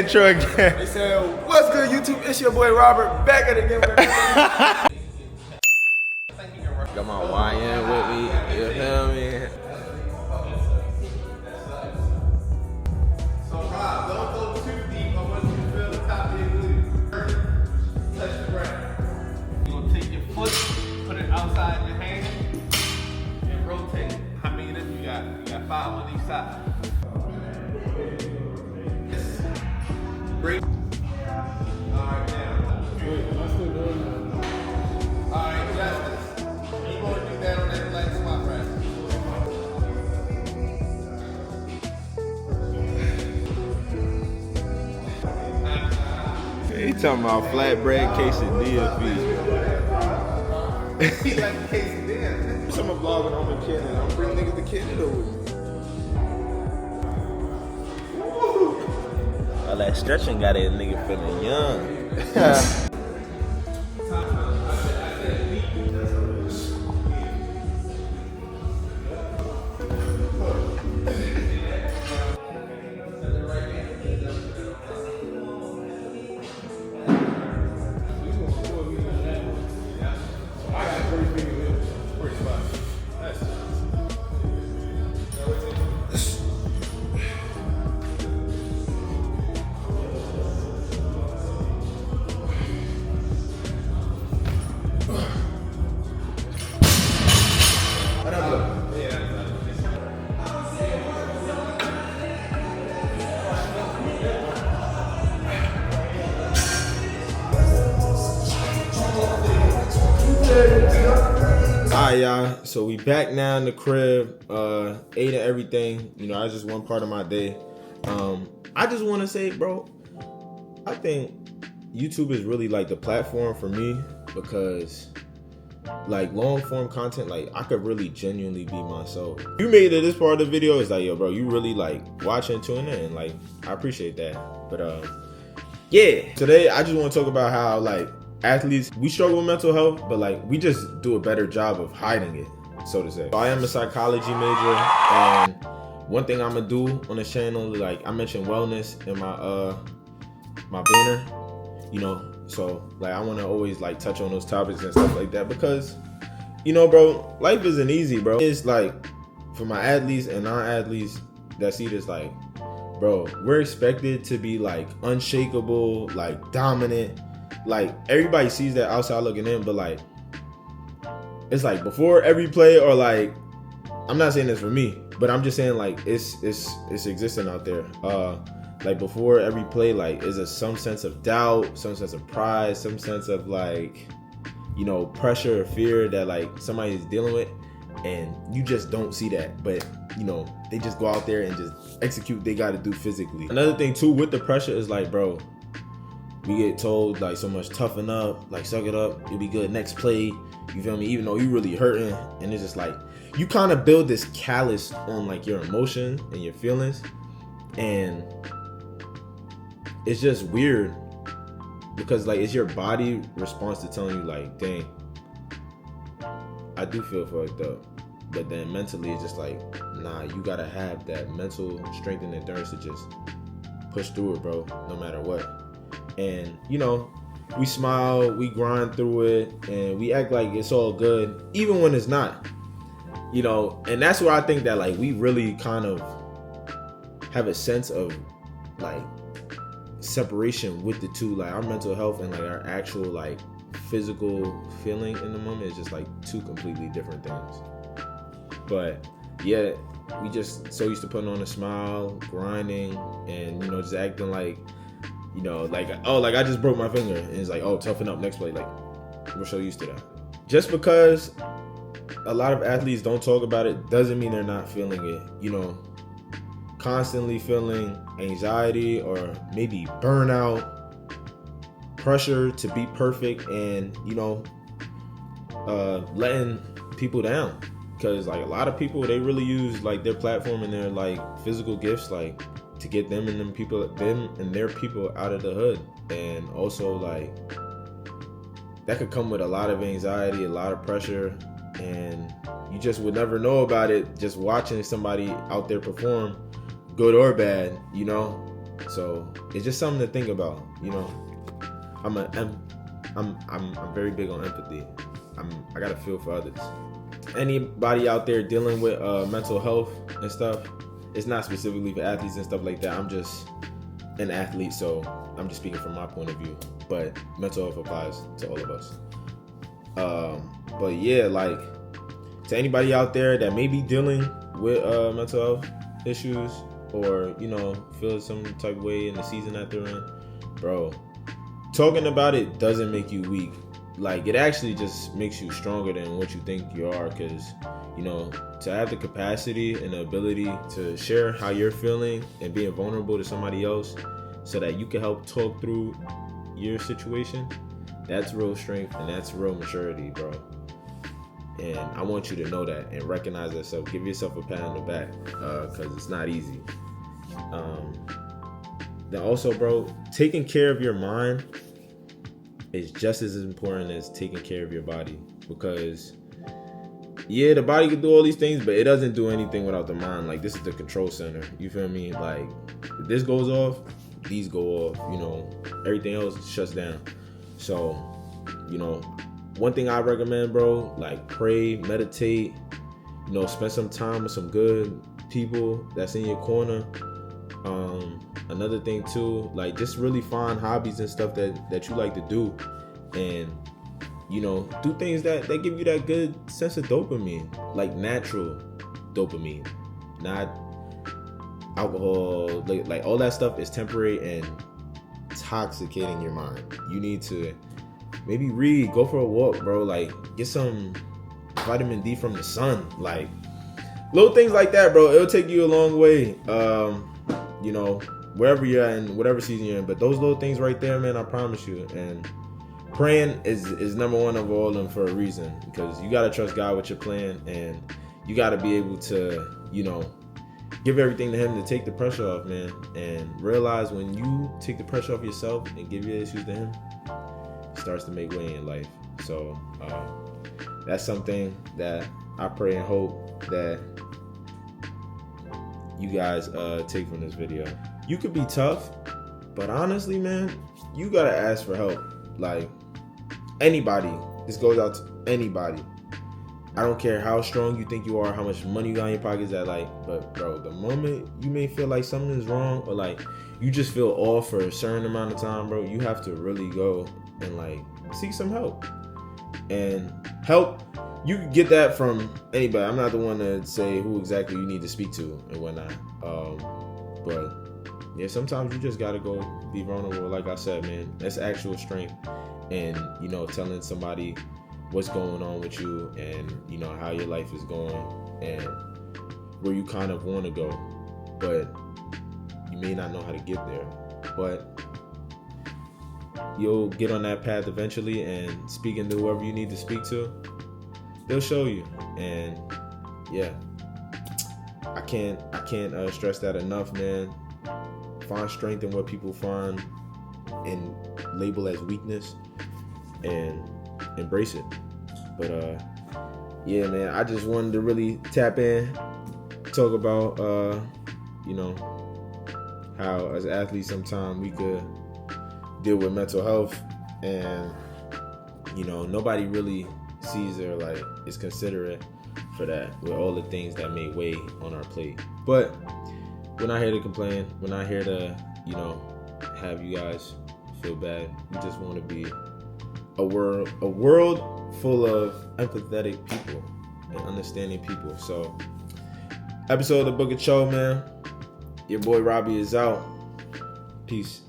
intro again. They said, what's good, YouTube? It's your boy Robert, back at it again. Got my YN with me, you feel me? So Rob, don't go too deep. I want you to feel the top of your glute. Touch the ground. You're gonna take your foot, put it outside your hand, and rotate it. How many of them you got? You got 5 on each side. Break. Alright, now. Alright, Justice. You gonna do that on that leg squat press. He talking about flatbread quesadilla feet. He like the quesadilla. Someone vlogging on the kid and I'm bringing niggas the kid over with me. All that stretching got that nigga feeling young. Alright, y'all, so we back now in the crib, ate and everything. You know, that's just one part of my day. I just want to say, bro, I think YouTube is really like the platform for me because like long form content, like I could really genuinely be myself. You made it this part of the video, it's like, yo, bro, you really like watching, tuning in, and like I appreciate that. But yeah, today I just want to talk about how like athletes, we struggle with mental health, but like we just do a better job of hiding it, so to say. So I am a psychology major, and one thing I'm gonna do on this channel, like I mentioned wellness in my banner, you know, so like I want to always like touch on those topics and stuff like that because, you know, bro, life isn't easy, bro. It's like for my athletes and non-athletes that see this, like, bro, we're expected to be like unshakable, like dominant. Like everybody sees that outside looking in, but like it's like before every play, or like I'm not saying this for me, but I'm just saying like it's existing out there. Like before every play, like is there some sense of doubt, some sense of pride, some sense of like, you know, pressure or fear that like somebody is dealing with, and you just don't see that. But you know, they just go out there and just execute what they got to do physically. Another thing too with the pressure is like, bro, we get told like so much, toughen up, like suck it up, you'll be good next play, you feel me, even though you really hurting. And it's just like you kind of build this callus on like your emotions and your feelings, and it's just weird because like it's your body response to telling you like, dang, I do feel fucked up. But then mentally it's just like, nah, you gotta have that mental strength and endurance to just push through it, bro, no matter what. And you know, we smile, we grind through it, and we act like it's all good even when it's not, you know. And that's where I think that like we really kind of have a sense of like separation with the two, like our mental health and like our actual like physical feeling in the moment is just like two completely different things. But yeah, we just so used to putting on a smile, grinding, and you know, just acting like, you know, like, oh, like I just broke my finger, and it's like, oh, toughen up next play. Like we're so used to that. Just because a lot of athletes don't talk about it doesn't mean they're not feeling it. You know, constantly feeling anxiety or maybe burnout, pressure to be perfect, and you know, letting people down. Because like a lot of people, they really use like their platform and their like physical gifts like to get them and their people out of the hood. And also like that could come with a lot of anxiety, a lot of pressure, and you just would never know about it just watching somebody out there perform, good or bad, you know. So it's just something to think about. You know, I'm very big on empathy. I gotta feel for others. Anybody out there dealing with mental health and stuff, it's not specifically for athletes and stuff like that. I'm just an athlete, so I'm just speaking from my point of view. But mental health applies to all of us. But yeah, like, to anybody out there that may be dealing with mental health issues, or, you know, feel some type of way in the season that they're in, bro, talking about it doesn't make you weak. Like, it actually just makes you stronger than what you think you are, because, you know, to have the capacity and the ability to share how you're feeling and being vulnerable to somebody else so that you can help talk through your situation, that's real strength and that's real maturity, bro. And I want you to know that and recognize that. So give yourself a pat on the back, because it's not easy. Then also, bro, taking care of your mind is just as important as taking care of your body, because yeah, the body can do all these things, but it doesn't do anything without the mind. Like, this is the control center, you feel me? Like, if this goes off, these go off, you know, everything else shuts down. So, you know, one thing I recommend, bro, like, pray, meditate, you know, spend some time with some good people that's in your corner. Another thing too, like, just really find hobbies and stuff that you like to do, and, you know, do things that give you that good sense of dopamine, like natural dopamine, not alcohol. Like all that stuff is temporary and intoxicating your mind. You need to maybe read, go for a walk, bro, like, get some vitamin D from the sun, like, little things like that, bro. It'll take you a long way, you know, wherever you're at and whatever season you're in. But those little things right there, man, I promise you. And praying is number one of all of them for a reason, because you got to trust God with your plan, and you got to be able to, you know, give everything to him to take the pressure off, man. And realize when you take the pressure off yourself and give your issues to him, it starts to make way in life. So that's something that I pray and hope that you guys take from this video. You could be tough, but honestly, man, you gotta ask for help. Like, anybody, this goes out to anybody. I don't care how strong you think you are, how much money you got in your pockets, that, like, but bro, the moment you may feel like something is wrong, or like you just feel off for a certain amount of time, bro, you have to really go and, like, seek some help. And help, you can get that from anybody. I'm not the one to say who exactly you need to speak to and whatnot. But yeah, sometimes you just gotta go be vulnerable. Like I said, man, that's actual strength. And, you know, telling somebody what's going on with you, and, you know, how your life is going and where you kind of want to go, but you may not know how to get there. But you'll get on that path eventually, and speaking to whoever you need to speak to, they'll show you. And yeah, I can't stress that enough, man. Find strength in what people find and label as weakness, and embrace it. But yeah, man, I just wanted to really tap in, talk about you know, how as athletes sometimes we could deal with mental health, and, you know, nobody really sees or, like, is considerate for that, with all the things that may weigh on our plate. But we're not here to complain. We're not here to, you know, have you guys feel bad. We just want to be a world full of empathetic people and understanding people. So, episode of the Book of Cho, man. Your boy Robbie is out. Peace.